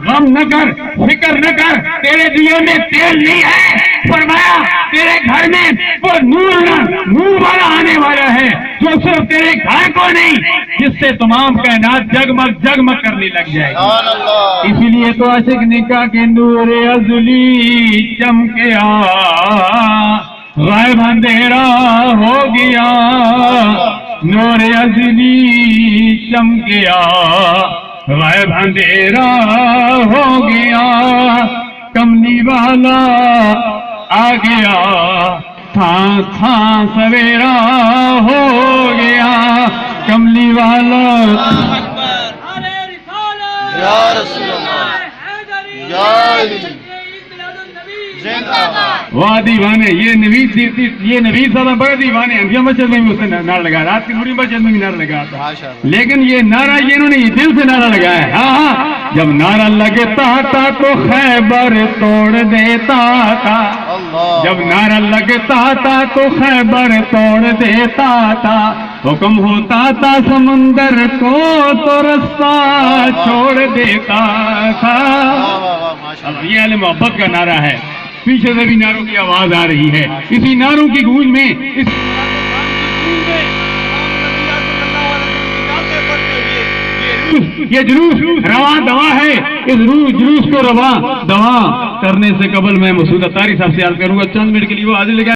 غم نہ کر، فکر نہ کر، تیرے دیے میں تیل نہیں ہے، فرمایا تیرے گھر میں وہ نور والا آنے والا ہے جو صرف تیرے گھر کو نہیں، جس سے تمام کائنات جگمگ جگمگ کرنے لگ جائے گی۔ اسی لیے تو عاشق نے کہا کہ نور ازلی چمکیا، غائب اندھیرا ہو گیا، نور ازلی چمکیا، غائب اندھیرا ہو گیا، کملی والا آ گیا، تھان تھان سویرا ہو گیا، کملی والا۔ یا رسول اللہ، یا علی، واہ دیوانے، یہ نوید صاحب بڑے دیوانے ہیں، انبیاء مسجد میں بھی اس نے نعرہ لگایا، رات کی نوری مسجد میں بھی نعرہ لگایا تھا، لیکن یہ نعرہ یہ انہوں نے یہ دل سے نعرہ لگایا ہے۔ ہاں، جب نعرہ لگتا تھا تو خیبر توڑ دیتا تھا، جب نعرہ لگتا تھا تو خیبر توڑ دیتا تھا، حکم ہوتا تھا سمندر کو تو رستہ چھوڑ دیتا تھا۔ اب یہ اہل محبت کا نعرہ ہے، پیچھے سے بھی نعروں کی آواز آ رہی ہے، اسی نعروں کی گونج میں یہ جلوس رواں دوا ہے، اس جلوس کو رواں دوا کرنے سے قبل میں مسعود اطاری صاحب سے عرض کروں گا چند منٹ کے لیے وہ حاضر لے کے